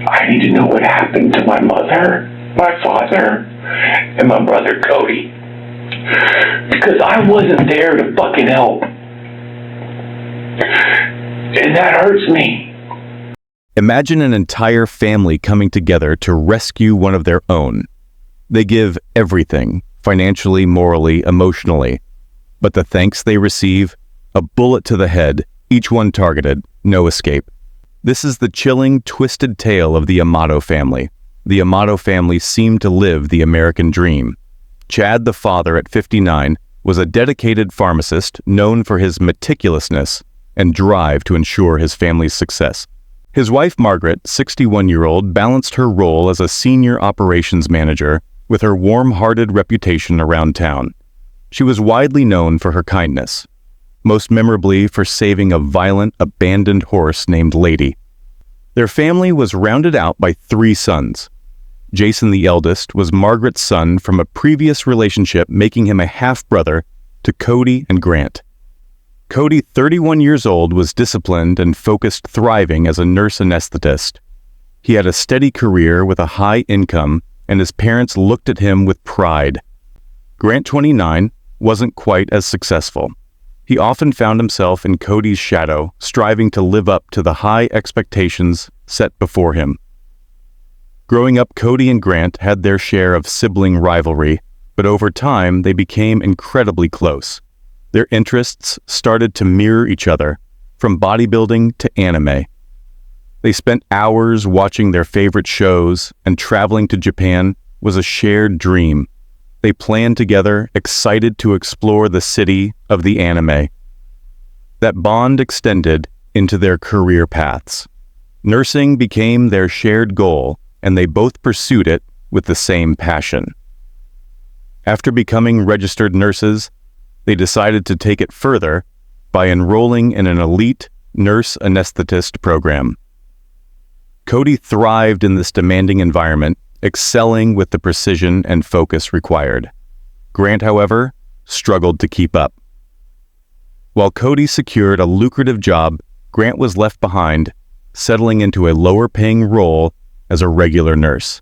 I need to know what happened to my mother, my father, and my brother Cody. Because I wasn't there to fucking help. And that hurts me. Imagine an entire family coming together to rescue one of their own. They give everything, financially, morally, emotionally. But the thanks they receive? A bullet to the head, each one targeted, no escape. This is the chilling, twisted tale of the Amato family. The Amato family seemed to live the American dream. Chad, the father at 59, was a dedicated pharmacist known for his meticulousness and drive to ensure his family's success. His wife, Margaret, 61-year-old, balanced her role as a senior operations manager with her warm-hearted reputation around town. She was widely known for her kindness, most memorably for saving a violent, abandoned horse named Lady. Their family was rounded out by 3 sons. Jason, the eldest, was Margaret's son from a previous relationship, making him a half-brother to Cody and Grant. Cody, 31 years old, was disciplined and focused, thriving as a nurse anesthetist. He had a steady career with a high income, and his parents looked at him with pride. Grant, 29, wasn't quite as successful. He often found himself in Cody's shadow, striving to live up to the high expectations set before him. Growing up, Cody and Grant had their share of sibling rivalry, but over time they became incredibly close. Their interests started to mirror each other, from bodybuilding to anime. They spent hours watching their favorite shows, and traveling to Japan was a shared dream. They planned together, excited to explore the city of the anime. That bond extended into their career paths. Nursing became their shared goal, and they both pursued it with the same passion. After becoming registered nurses, they decided to take it further by enrolling in an elite nurse anesthetist program. Cody thrived in this demanding environment, excelling with the precision and focus required. Grant, however, struggled to keep up. While Cody secured a lucrative job, Grant was left behind, settling into a lower-paying role as a regular nurse.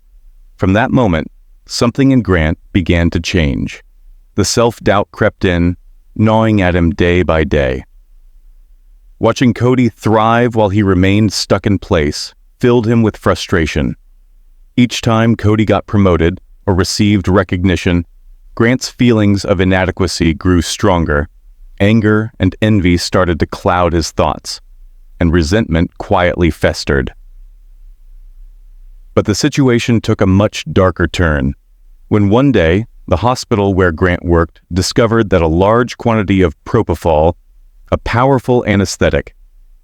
From that moment, something in Grant began to change. The self-doubt crept in, gnawing at him day by day. Watching Cody thrive while he remained stuck in place filled him with frustration. Each time Cody got promoted or received recognition, Grant's feelings of inadequacy grew stronger. Anger and envy started to cloud his thoughts, and resentment quietly festered. But the situation took a much darker turn when one day, the hospital where Grant worked discovered that a large quantity of propofol, a powerful anesthetic,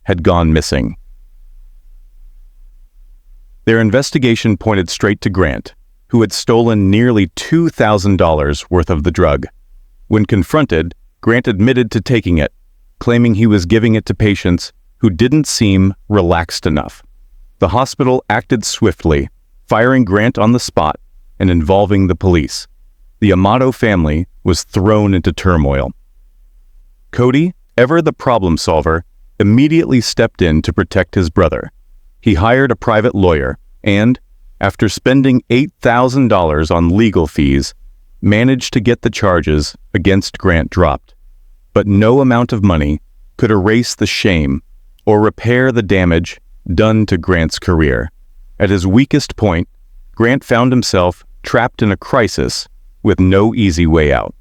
had gone missing. Their investigation pointed straight to Grant, who had stolen nearly $2,000 worth of the drug. When confronted, Grant admitted to taking it, claiming he was giving it to patients who didn't seem relaxed enough. The hospital acted swiftly, firing Grant on the spot and involving the police. The Amato family was thrown into turmoil. Cody, ever the problem solver, immediately stepped in to protect his brother. He hired a private lawyer and, after spending $8,000 on legal fees, managed to get the charges against Grant dropped. But no amount of money could erase the shame or repair the damage done to Grant's career. At his weakest point, Grant found himself trapped in a crisis with no easy way out.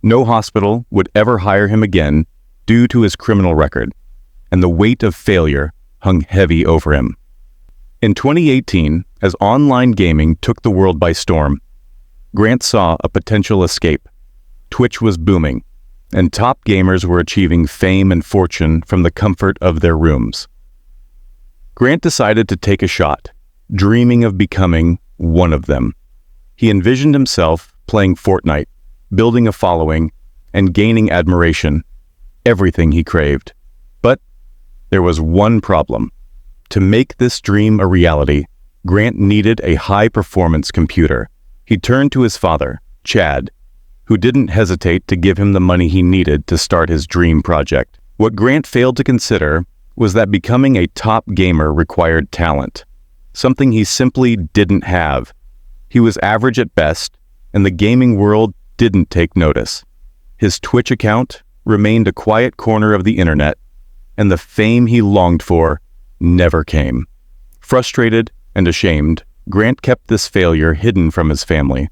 No hospital would ever hire him again due to his criminal record, and the weight of failure hung heavy over him. In 2018, as online gaming took the world by storm, Grant saw a potential escape. Twitch was booming, and top gamers were achieving fame and fortune from the comfort of their rooms. Grant decided to take a shot, dreaming of becoming one of them. He envisioned himself playing Fortnite, building a following, and gaining admiration, everything he craved. But there was one problem. To make this dream a reality, Grant needed a high-performance computer. He turned to his father, Chad, who didn't hesitate to give him the money he needed to start his dream project. What Grant failed to consider was that becoming a top gamer required talent. something he simply didn't have. He was average at best, and the gaming world didn't take notice. His Twitch account remained a quiet corner of the internet, and the fame he longed for never came. Frustrated and ashamed, Grant kept this failure hidden from his family,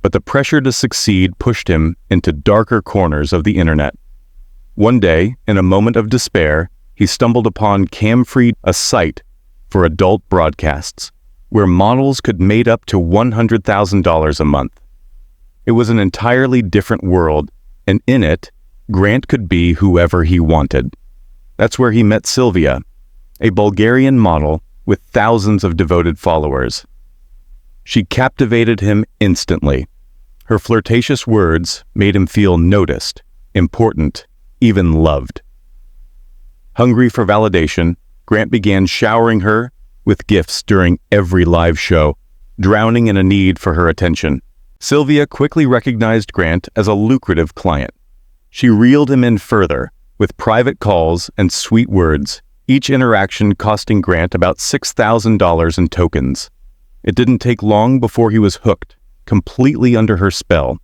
but the pressure to succeed pushed him into darker corners of the internet. One day, in a moment of despair, he stumbled upon Camfree, a site for adult broadcasts, where models could make up to $100,000 a month. It was an entirely different world, and in it, Grant could be whoever he wanted. That's where he met Sylvia, a Bulgarian model with thousands of devoted followers. She captivated him instantly. Her flirtatious words made him feel noticed, important, even loved. Hungry for validation, Grant began showering her with gifts during every live show, drowning in a need for her attention. Sylvia quickly recognized Grant as a lucrative client. She reeled him in further, with private calls and sweet words, each interaction costing Grant about $6,000 in tokens. It didn't take long before he was hooked, completely under her spell.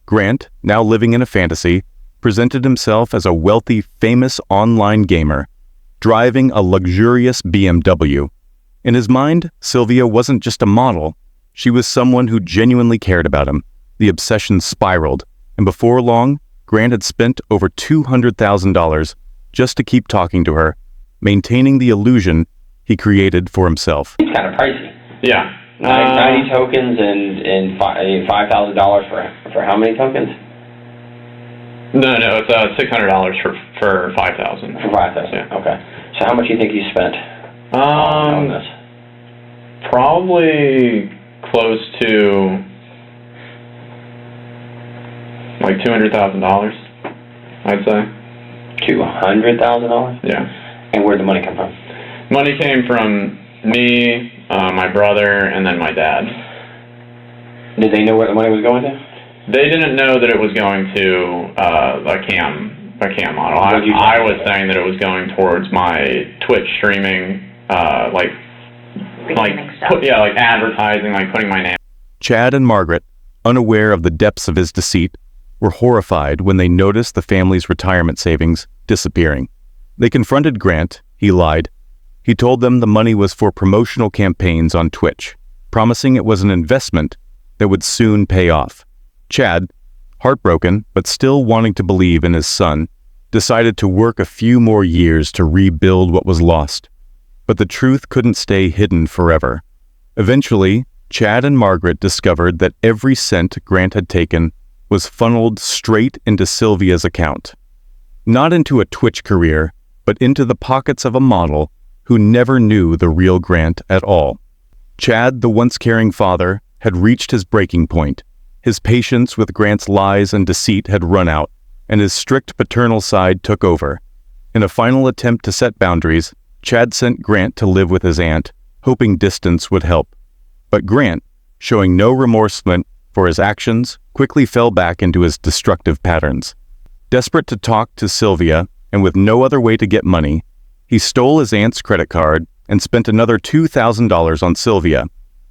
Grant, now living in a fantasy, presented himself as a wealthy, famous online gamer, driving a luxurious BMW. In his mind, Sylvia wasn't just a model. She was someone who genuinely cared about him. The obsession spiraled, and before long, Grant had spent over $200,000 just to keep talking to her, maintaining the illusion he created for himself. It's kind of pricey. Yeah. 90 tokens and $5,000 for how many tokens? No, it's $600 for 5,000. For 5,000. Yeah. Okay. So how much do you think you spent on this? Probably close to like $200,000, I'd say. $200,000? Yeah. And where'd the money come from? Money came from me, my brother, and then my dad. Did they know where the money was going to? They didn't know that it was going to a cam model. What did you I think? was saying that it was going towards my Twitch streaming, like advertising, like putting my name. Chad and Margaret, unaware of the depths of his deceit, were horrified when they noticed the family's retirement savings disappearing. They confronted Grant. He lied. He told them the money was for promotional campaigns on Twitch, promising it was an investment that would soon pay off. Chad, heartbroken but still wanting to believe in his son, decided to work a few more years to rebuild what was lost. But the truth couldn't stay hidden forever. Eventually, Chad and Margaret discovered that every cent Grant had taken was funneled straight into Sylvia's account. Not into a Twitch career, but into the pockets of a model who never knew the real Grant at all. Chad, the once caring father, had reached his breaking point. His patience with Grant's lies and deceit had run out, and his strict paternal side took over. In a final attempt to set boundaries, Chad sent Grant to live with his aunt, hoping distance would help. But Grant, showing no remorse for his actions, quickly fell back into his destructive patterns. Desperate to talk to Sylvia, and with no other way to get money, he stole his aunt's credit card and spent another $2,000 on Sylvia.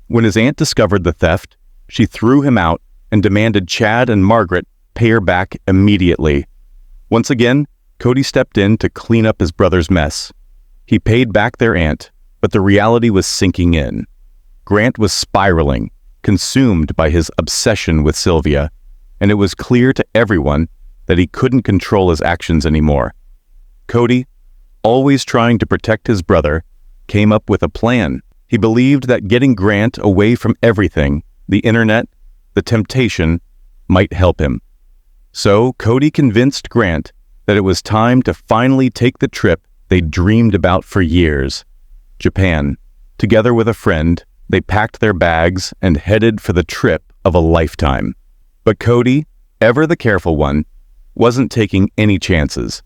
When his aunt discovered the theft, she threw him out and demanded Chad and Margaret pay her back immediately. Once again, Cody stepped in to clean up his brother's mess. He paid back their aunt, but the reality was sinking in. Grant was spiraling, consumed by his obsession with Sylvia, and it was clear to everyone that he couldn't control his actions anymore. Cody, always trying to protect his brother, came up with a plan. He believed that getting Grant away from everything, the internet, the temptation, might help him. So Cody convinced Grant that it was time to finally take the trip they dreamed about for years. Japan. Together with a friend, they packed their bags and headed for the trip of a lifetime. But Cody, ever the careful one, wasn't taking any chances.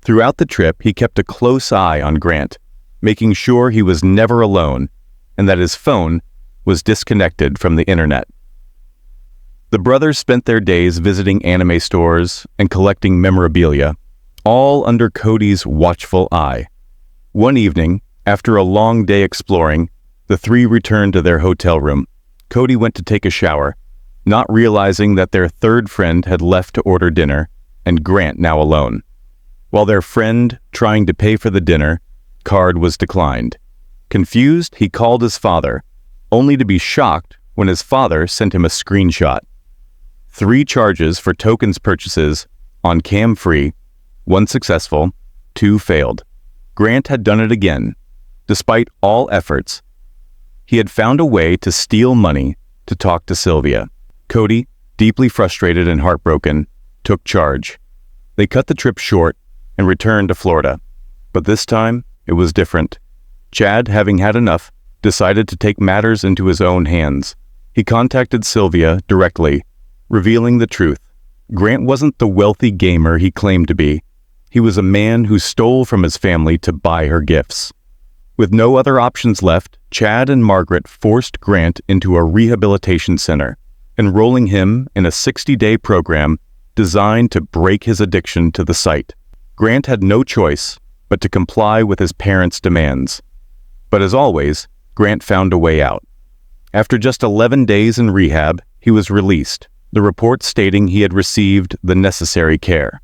Throughout the trip, he kept a close eye on Grant, making sure he was never alone and that his phone was disconnected from the internet. The brothers spent their days visiting anime stores and collecting memorabilia, all under Cody's watchful eye. One evening, after a long day exploring, The three returned to their hotel room. Cody went to take a shower, not realizing that their third friend had left to order dinner, and Grant now alone. While their friend, trying to pay for the dinner, card was declined. Confused, he called his father, only to be shocked when his father sent him a screenshot. 3 charges for tokens purchases on cam-free, 1 successful, 2 failed. Grant had done it again. Despite all efforts, he had found a way to steal money to talk to Sylvia. Cody, deeply frustrated and heartbroken, took charge. They cut the trip short and returned to Florida. But this time, it was different. Chad, having had enough, decided to take matters into his own hands. He contacted Sylvia directly, revealing the truth. Grant wasn't the wealthy gamer he claimed to be. He was a man who stole from his family to buy her gifts. With no other options left, Chad and Margaret forced Grant into a rehabilitation center, enrolling him in a 60-day program designed to break his addiction to the site. Grant had no choice but to comply with his parents' demands. But as always, Grant found a way out. After just 11 days in rehab, he was released, the report stating he had received the necessary care.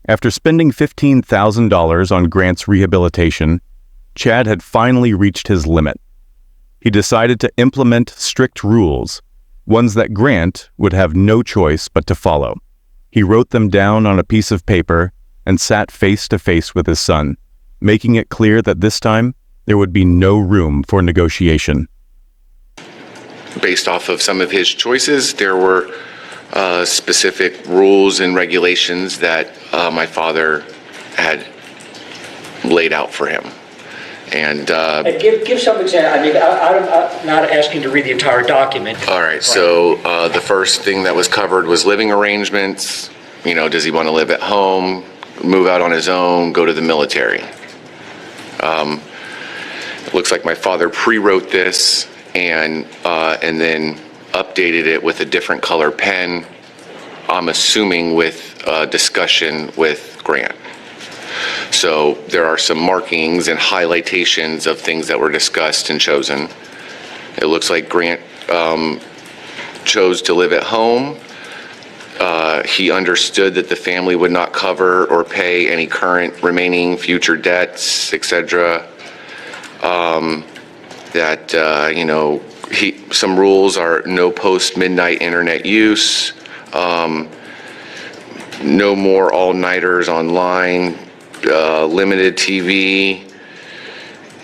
After spending $15,000 on Grant's rehabilitation, Chad had finally reached his limit. He decided to implement strict rules, ones that Grant would have no choice but to follow. He wrote them down on a piece of paper and sat face to face with his son, making it clear that this time there would be no room for negotiation. Based off of some of his choices, there were specific rules and regulations that my father had laid out for him. And give some example. I mean, I'm not asking to read the entire document. all right, so the first thing that was covered was living arrangements. You know, does he want to live at home, move out on his own, go to the military? It looks like my father pre-wrote this and then updated it with a different color pen, I'm assuming with discussion with Grant. So there are some markings and highlightations of things that were discussed and chosen. It looks like Grant chose to live at home. He understood that the family would not cover or pay any current remaining future debts, etc. Some rules are no post-midnight internet use, no more all-nighters online, limited TV,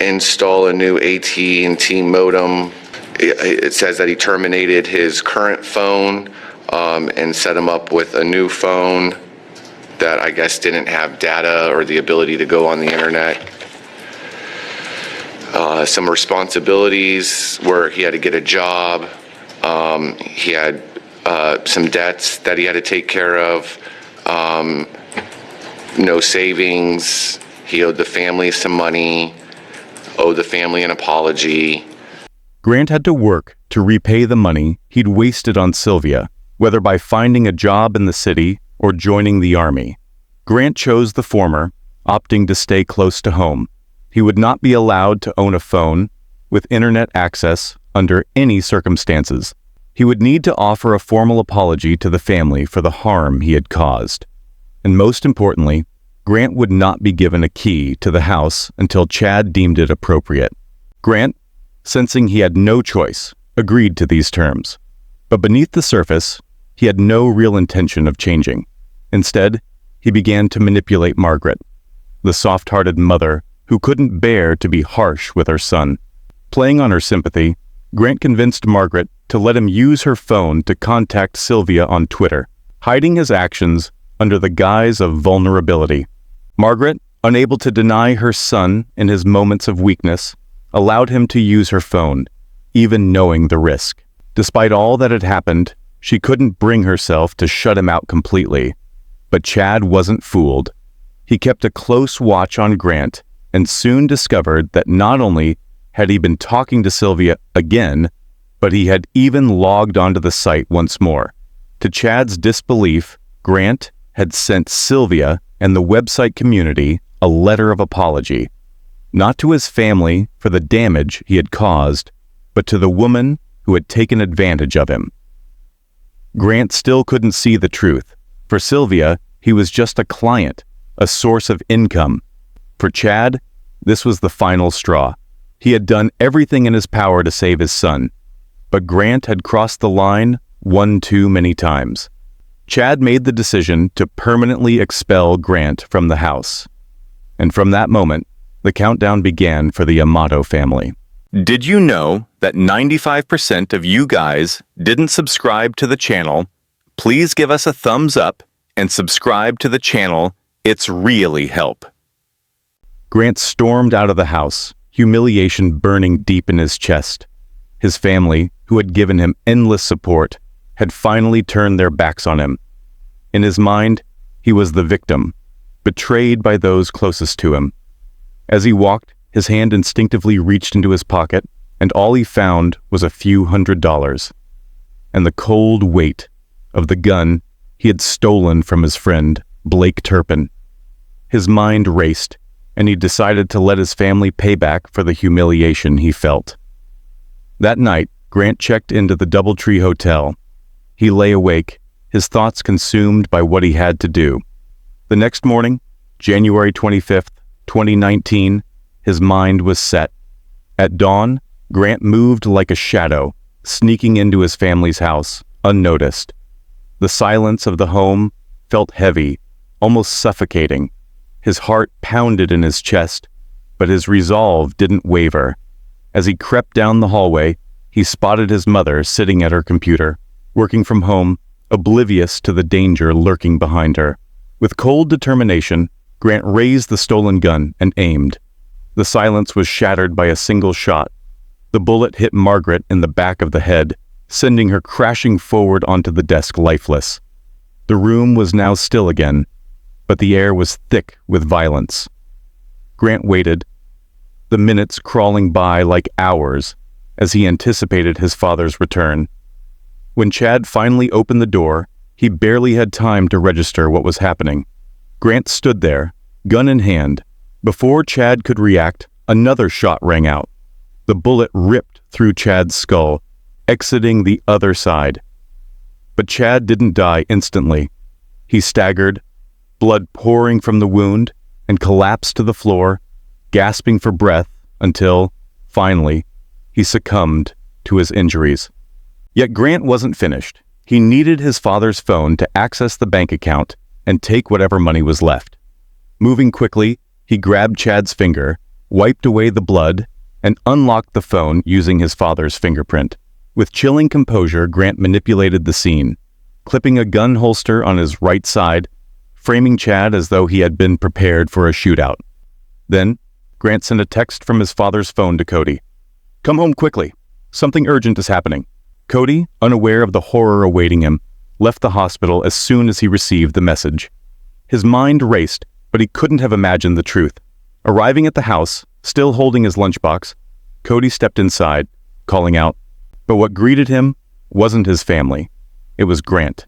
install a new AT&T modem. It says that he terminated his current phone and set him up with a new phone that I guess didn't have data or the ability to go on the internet. Some responsibilities where he had to get a job. He had some debts that he had to take care of. No savings. He owed the family some money, owed the family an apology. Grant had to work to repay the money he'd wasted on Sylvia, whether by finding a job in the city or joining the army. Grant chose the former, opting to stay close to home. He would not be allowed to own a phone with internet access under any circumstances. He would need to offer a formal apology to the family for the harm he had caused. And most importantly, Grant would not be given a key to the house until Chad deemed it appropriate. Grant, sensing he had no choice, agreed to these terms. But beneath the surface, he had no real intention of changing. Instead, he began to manipulate Margaret, the soft-hearted mother who couldn't bear to be harsh with her son. Playing on her sympathy, Grant convinced Margaret to let him use her phone to contact Sylvia on Twitter, hiding his actions under the guise of vulnerability. Margaret, unable to deny her son in his moments of weakness, allowed him to use her phone, even knowing the risk. Despite all that had happened, she couldn't bring herself to shut him out completely. But Chad wasn't fooled. He kept a close watch on Grant and soon discovered that not only had he been talking to Sylvia again, but he had even logged onto the site once more. To Chad's disbelief, Grant had sent Sylvia and the website community a letter of apology, not to his family for the damage he had caused, but to the woman who had taken advantage of him. Grant still couldn't see the truth. For Sylvia, he was just a client, a source of income. For Chad, this was the final straw. He had done everything in his power to save his son, but Grant had crossed the line one too many times. Chad made the decision to permanently expel Grant from the house. And from that moment, the countdown began for the Amato family. Did you know that 95% of you guys didn't subscribe to the channel? Please give us a thumbs up and subscribe to the channel. It's really help. Grant stormed out of the house, humiliation burning deep in his chest. His family, who had given him endless support, had finally turned their backs on him. In his mind, he was the victim, betrayed by those closest to him. As he walked, his hand instinctively reached into his pocket, and all he found was a few $100s, and the cold weight of the gun he had stolen from his friend, Blake Turpin. His mind raced, and he decided to let his family pay back for the humiliation he felt. That night, Grant checked into the DoubleTree Hotel. He lay awake, his thoughts consumed by what he had to do. The next morning, January 25th, 2019, his mind was set. At dawn, Grant moved like a shadow, sneaking into his family's house, unnoticed. The silence of the home felt heavy, almost suffocating. His heart pounded in his chest, but his resolve didn't waver. As he crept down the hallway, he spotted his mother sitting at her computer, working from home, oblivious to the danger lurking behind her. With cold determination, Grant raised the stolen gun and aimed. The silence was shattered by a single shot. The bullet hit Margaret in the back of the head, sending her crashing forward onto the desk lifeless. The room was now still again, but the air was thick with violence. Grant waited, the minutes crawling by like hours as he anticipated his father's return. When Chad finally opened the door, he barely had time to register what was happening. Grant stood there, gun in hand. Before Chad could react, another shot rang out. The bullet ripped through Chad's skull, exiting the other side. But Chad didn't die instantly. He staggered, blood pouring from the wound, and collapsed to the floor, gasping for breath until, finally, he succumbed to his injuries. Yet Grant wasn't finished. He needed his father's phone to access the bank account and take whatever money was left. Moving quickly, he grabbed Chad's finger, wiped away the blood, and unlocked the phone using his father's fingerprint. With chilling composure, Grant manipulated the scene, clipping a gun holster on his right side, framing Chad as though he had been prepared for a shootout. Then, Grant sent a text from his father's phone to Cody. "Come home quickly. Something urgent is happening." Cody, unaware of the horror awaiting him, left the hospital as soon as he received the message. His mind raced, but he couldn't have imagined the truth. Arriving at the house, still holding his lunchbox, Cody stepped inside, calling out. But what greeted him wasn't his family. It was Grant.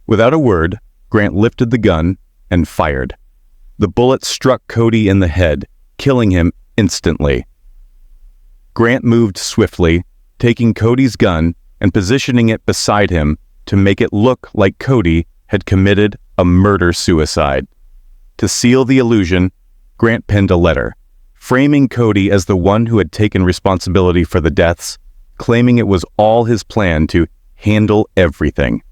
Without a word, Grant lifted the gun and fired. The bullet struck Cody in the head, killing him instantly. Grant moved swiftly, taking Cody's gun and positioning it beside him to make it look like Cody had committed a murder-suicide. To seal the illusion, Grant penned a letter, framing Cody as the one who had taken responsibility for the deaths, claiming it was all his plan to handle everything.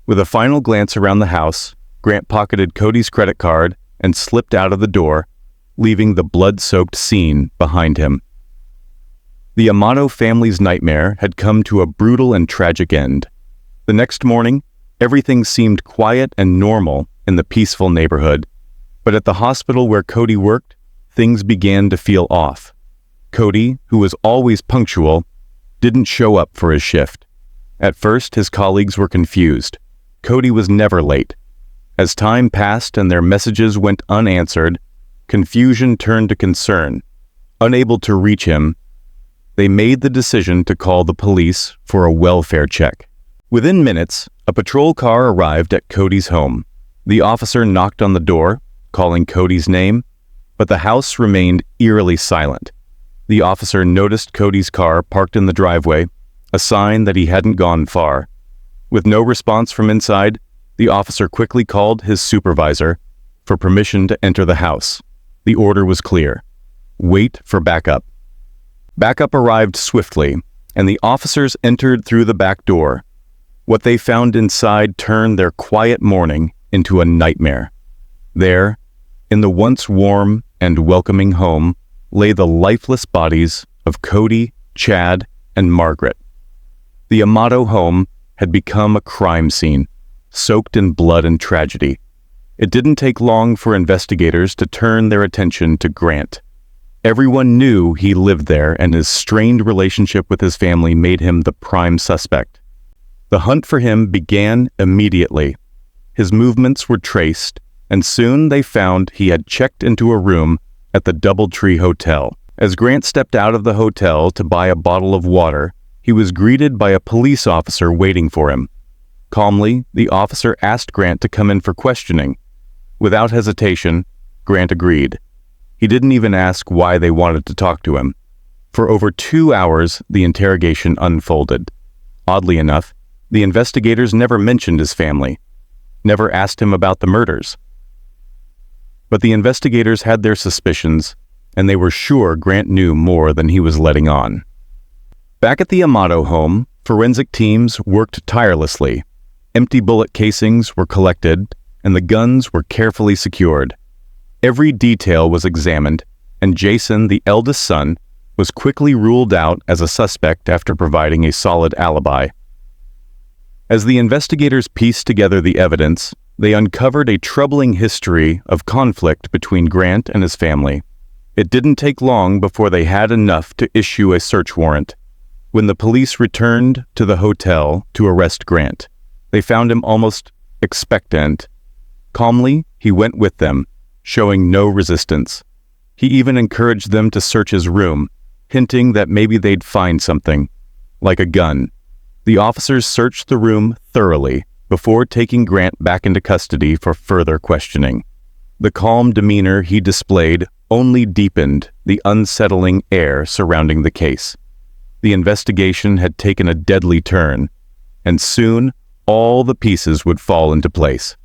With a final glance around the house, Grant pocketed Cody's credit card and slipped out of the door, leaving the blood-soaked scene behind him. The Amato family's nightmare had come to a brutal and tragic end. The next morning, everything seemed quiet and normal in the peaceful neighborhood, but at the hospital where Cody worked, things began to feel off. Cody, who was always punctual, didn't show up for his shift. At first, his colleagues were confused. Cody was never late. As time passed and their messages went unanswered, confusion turned to concern. Unable to reach him, they made the decision to call the police for a welfare check. Within minutes, a patrol car arrived at Cody's home. The officer knocked on the door, calling Cody's name, but the house remained eerily silent. The officer noticed Cody's car parked in the driveway, a sign that he hadn't gone far. With no response from inside, the officer quickly called his supervisor for permission to enter the house. The order was clear: wait for backup. Backup arrived swiftly, and the officers entered through the back door. What they found inside turned their quiet morning into a nightmare. There, in the once warm and welcoming home, lay the lifeless bodies of Cody, Chad, and Margaret. The Amato home had become a crime scene, soaked in blood and tragedy. It didn't take long for investigators to turn their attention to Grant. Everyone knew he lived there, and his strained relationship with his family made him the prime suspect. The hunt for him began immediately. His movements were traced, and soon they found he had checked into a room at the DoubleTree Hotel. As Grant stepped out of the hotel to buy a bottle of water, he was greeted by a police officer waiting for him. Calmly, the officer asked Grant to come in for questioning. Without hesitation, Grant agreed. He didn't even ask why they wanted to talk to him. For over 2 hours, the interrogation unfolded. Oddly enough, the investigators never mentioned his family, never asked him about the murders. But the investigators had their suspicions, and they were sure Grant knew more than he was letting on. Back at the Amato home, forensic teams worked tirelessly. Empty bullet casings were collected, and the guns were carefully secured. Every detail was examined, and Jason, the eldest son, was quickly ruled out as a suspect after providing a solid alibi. As the investigators pieced together the evidence, they uncovered a troubling history of conflict between Grant and his family. It didn't take long before they had enough to issue a search warrant. When the police returned to the hotel to arrest Grant, they found him almost expectant. Calmly, he went with them, showing no resistance. He even encouraged them to search his room, hinting that maybe they'd find something, like a gun. The officers searched the room thoroughly before taking Grant back into custody for further questioning. The calm demeanor he displayed only deepened the unsettling air surrounding the case. The investigation had taken a deadly turn, and soon all the pieces would fall into place.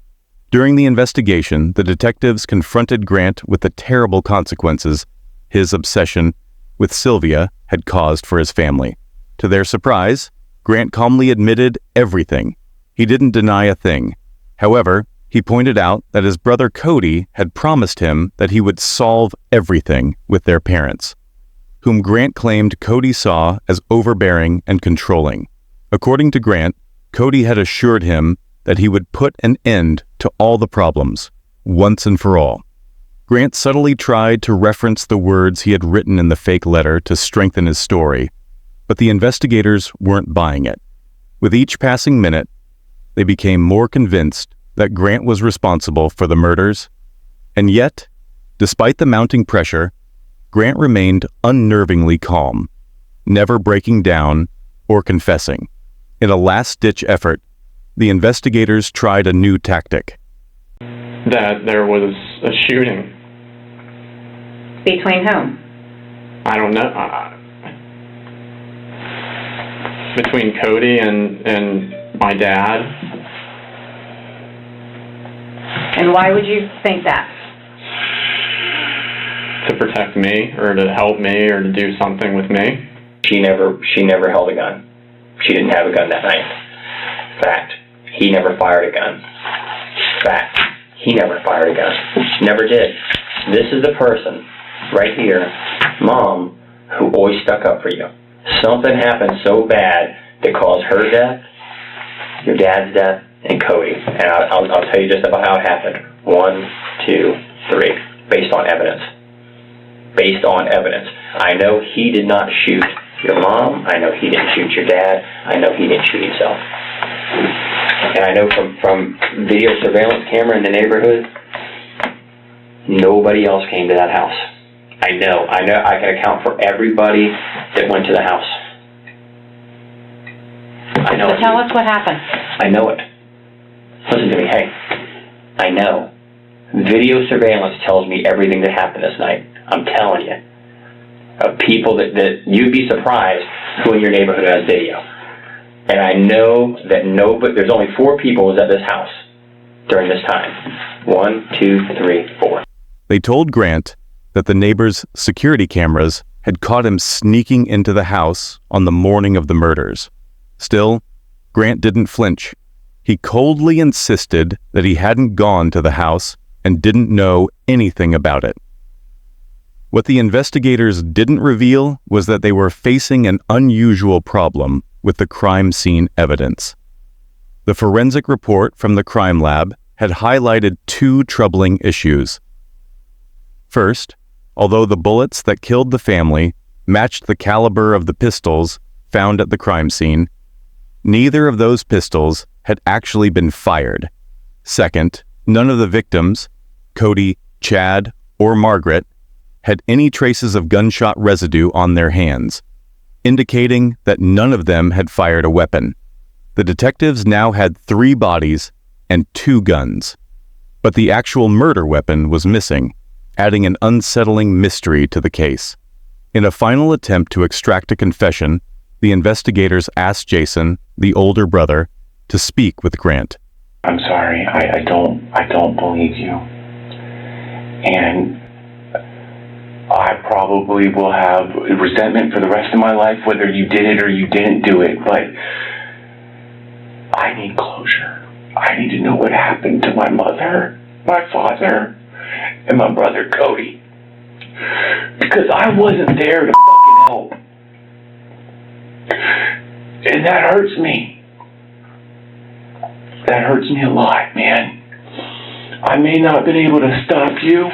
During the investigation, the detectives confronted Grant with the terrible consequences his obsession with Sylvia had caused for his family. To their surprise, Grant calmly admitted everything. He didn't deny a thing. However, he pointed out that his brother Cody had promised him that he would solve everything with their parents, whom Grant claimed Cody saw as overbearing and controlling. According to Grant, Cody had assured him that he would put an end to all the problems, once and for all. Grant subtly tried to reference the words he had written in the fake letter to strengthen his story, but the investigators weren't buying it. With each passing minute, they became more convinced that Grant was responsible for the murders, and yet, despite the mounting pressure, Grant remained unnervingly calm, never breaking down or confessing. In a last-ditch effort, the investigators tried a new tactic. That there was a shooting. Between whom? I don't know. Between Cody and my dad. And why would you think that? To protect me, or to help me, or to do something with me. She never held a gun. She didn't have a gun that night. Fact. He never fired a gun. Fact. He never fired a gun. Never did. This is the person, right here, Mom, who always stuck up for you. Something happened so bad that caused her death, your dad's death, and Cody. And I'll tell you just about how it happened. 1, 2, 3. Based on evidence. Based on evidence. I know he did not shoot your mom. I know he didn't shoot your dad. I know he didn't shoot himself. And I know from video surveillance camera in the neighborhood, nobody else came to that house. I know. I can account for everybody that went to the house. I know. So tell us what happened. I know it. Listen to me. Hey, I know. Video surveillance tells me everything that happened this night. I'm telling you. of people that you'd be surprised who in your neighborhood has video. And I know that there's only 4 people at this house during this time. 1, 2, 3, 4. They told Grant that the neighbor's security cameras had caught him sneaking into the house on the morning of the murders. Still, Grant didn't flinch. He coldly insisted that he hadn't gone to the house and didn't know anything about it. What the investigators didn't reveal was that they were facing an unusual problem with the crime scene evidence. The forensic report from the crime lab had highlighted 2 troubling issues. First, although the bullets that killed the family matched the caliber of the pistols found at the crime scene, neither of those pistols had actually been fired. Second, none of the victims, Cody, Chad, or Margaret, had any traces of gunshot residue on their hands, indicating that none of them had fired a weapon. The detectives now had 3 bodies and 2 guns, but the actual murder weapon was missing, adding an unsettling mystery to the case. In a final attempt to extract a confession, the investigators asked Jason, the older brother, to speak with Grant. I'm sorry, I don't believe you. And I probably will have resentment for the rest of my life, whether you did it or you didn't do it, but I need closure. I need to know what happened to my mother, my father, and my brother Cody. Because I wasn't there to fucking help. And that hurts me. That hurts me a lot, man. I may not have been able to stop you.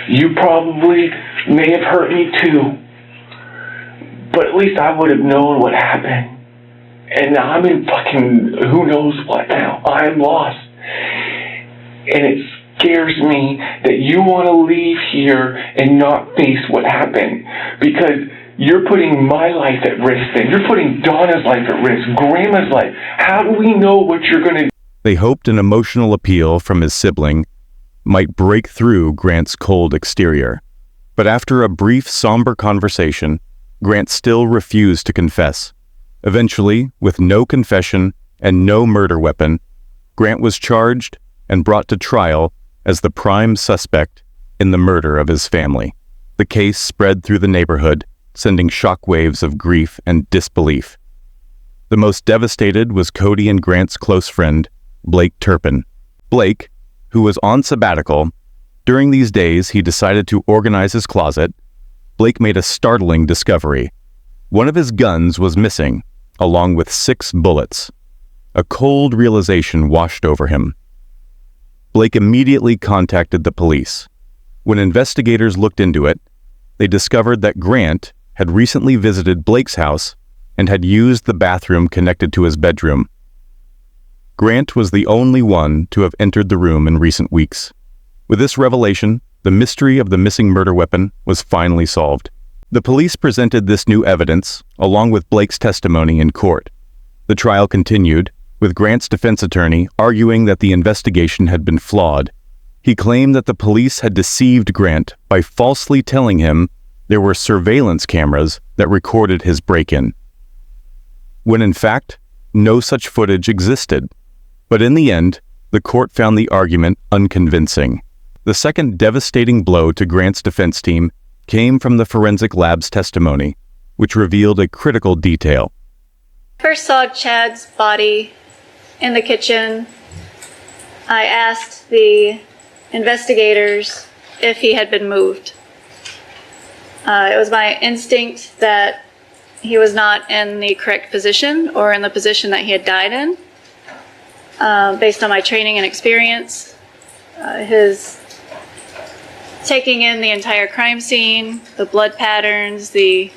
You probably may have hurt me too. But at least I would have known what happened. And now I'm in fucking who knows what now. I'm lost. And it scares me that you want to leave here and not face what happened. Because you're putting my life at risk then. You're putting Donna's life at risk, Grandma's life. How do we know what you're going to do? They hoped an emotional appeal from his sibling might break through Grant's cold exterior. But after a brief, somber conversation, Grant still refused to confess. Eventually, with no confession and no murder weapon, Grant was charged and brought to trial as the prime suspect in the murder of his family. The case spread through the neighborhood, sending shockwaves of grief and disbelief. The most devastated was Cody and Grant's close friend, Blake Turpin. Blake, who was on sabbatical, during these days he decided to organize his closet. Blake made a startling discovery. One of his guns was missing, along with 6 bullets. A cold realization washed over him. Blake immediately contacted the police. When investigators looked into it, they discovered that Grant had recently visited Blake's house and had used the bathroom connected to his bedroom. Grant was the only one to have entered the room in recent weeks. With this revelation, the mystery of the missing murder weapon was finally solved. The police presented this new evidence, along with Blake's testimony, in court. The trial continued, with Grant's defense attorney arguing that the investigation had been flawed. He claimed that the police had deceived Grant by falsely telling him there were surveillance cameras that recorded his break-in, when in fact, no such footage existed. But in the end, the court found the argument unconvincing. The second devastating blow to Grant's defense team came from the forensic lab's testimony, which revealed a critical detail. First saw Chad's body in the kitchen. I asked the investigators if he had been moved. It was my instinct that he was not in the correct position or in the position that he had died in. Based on my training and experience, his taking in the entire crime scene, the blood patterns, the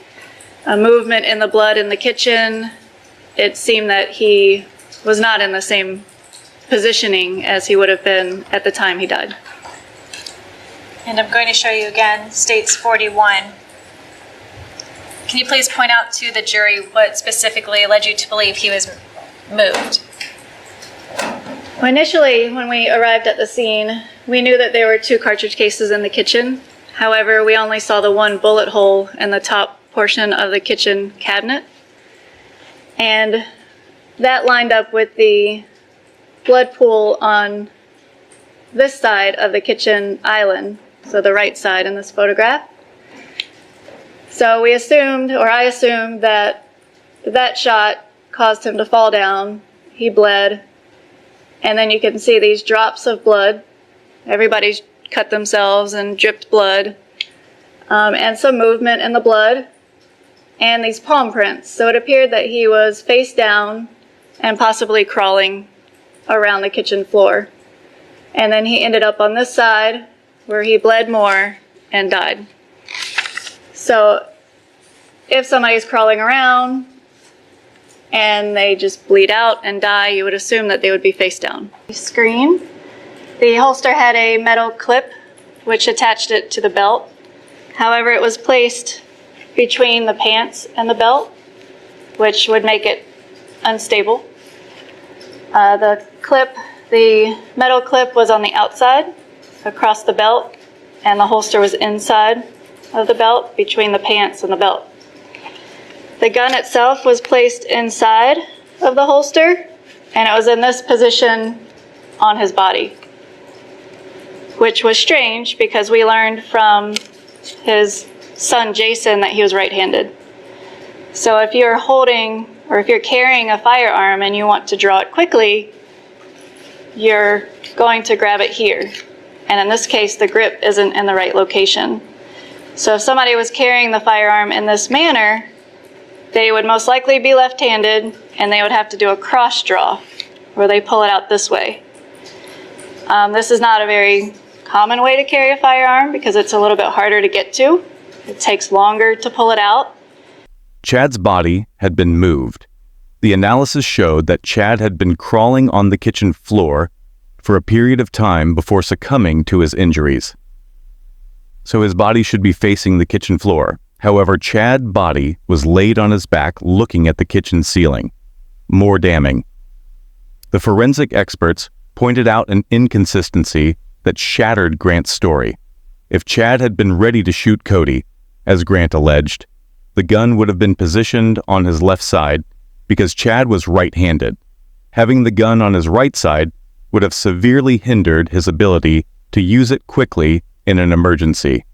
movement in the blood in the kitchen, it seemed that he was not in the same positioning as he would have been at the time he died. And I'm going to show you again, States 41. Can you please point out to the jury what specifically led you to believe he was moved? Well, initially, when we arrived at the scene, we knew that there were 2 cartridge cases in the kitchen. However, we only saw the one bullet hole in the top portion of the kitchen cabinet. And that lined up with the blood pool on this side of the kitchen island, so the right side in this photograph. So we assumed, or I assumed, that that shot caused him to fall down. He bled, and then you can see these drops of blood. Everybody's cut themselves and dripped blood, and some movement in the blood, and these palm prints. So it appeared that he was face down and possibly crawling around the kitchen floor. And then he ended up on this side where he bled more and died. So if somebody's crawling around and they just bleed out and die, you would assume that they would be face down. Screen. The holster had a metal clip which attached it to the belt. However, it was placed between the pants and the belt, which would make it unstable. The metal clip was on the outside across the belt, and the holster was inside of the belt between the pants and the belt. The gun itself was placed inside of the holster, and it was in this position on his body, which was strange because we learned from his son Jason that he was right-handed. So if you're holding or if you're carrying a firearm and you want to draw it quickly, you're going to grab it here. And in this case, the grip isn't in the right location. So if somebody was carrying the firearm in this manner, they would most likely be left-handed, and they would have to do a cross draw, where they pull it out this way. This is not a very common way to carry a firearm because it's a little bit harder to get to. It takes longer to pull it out. Chad's body had been moved. The analysis showed that Chad had been crawling on the kitchen floor for a period of time before succumbing to his injuries. So his body should be facing the kitchen floor. However, Chad's body was laid on his back looking at the kitchen ceiling. More damning. The forensic experts pointed out an inconsistency that shattered Grant's story. If Chad had been ready to shoot Cody, as Grant alleged, the gun would have been positioned on his left side because Chad was right-handed. Having the gun on his right side would have severely hindered his ability to use it quickly in an emergency.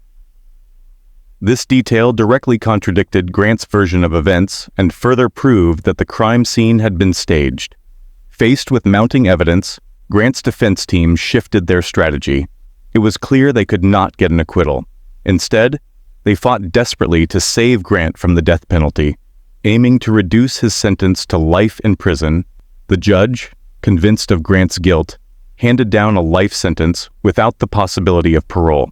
This detail directly contradicted Grant's version of events and further proved that the crime scene had been staged. Faced with mounting evidence, Grant's defense team shifted their strategy. It was clear they could not get an acquittal. Instead, they fought desperately to save Grant from the death penalty, aiming to reduce his sentence to life in prison. The judge, convinced of Grant's guilt, handed down a life sentence without the possibility of parole.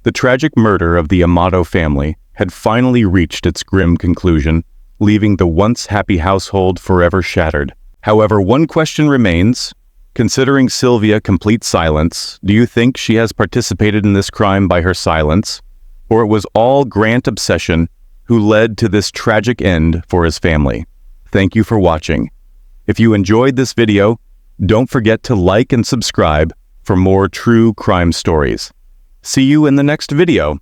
The tragic murder of the Amato family had finally reached its grim conclusion, leaving the once happy household forever shattered. However, one question remains. Considering Sylvia complete silence, do you think she has participated in this crime by her silence, or it was all Grant obsession who led to this tragic end for his family? Thank you for watching. If you enjoyed this video, don't forget to like and subscribe for more true crime stories. See you in the next video.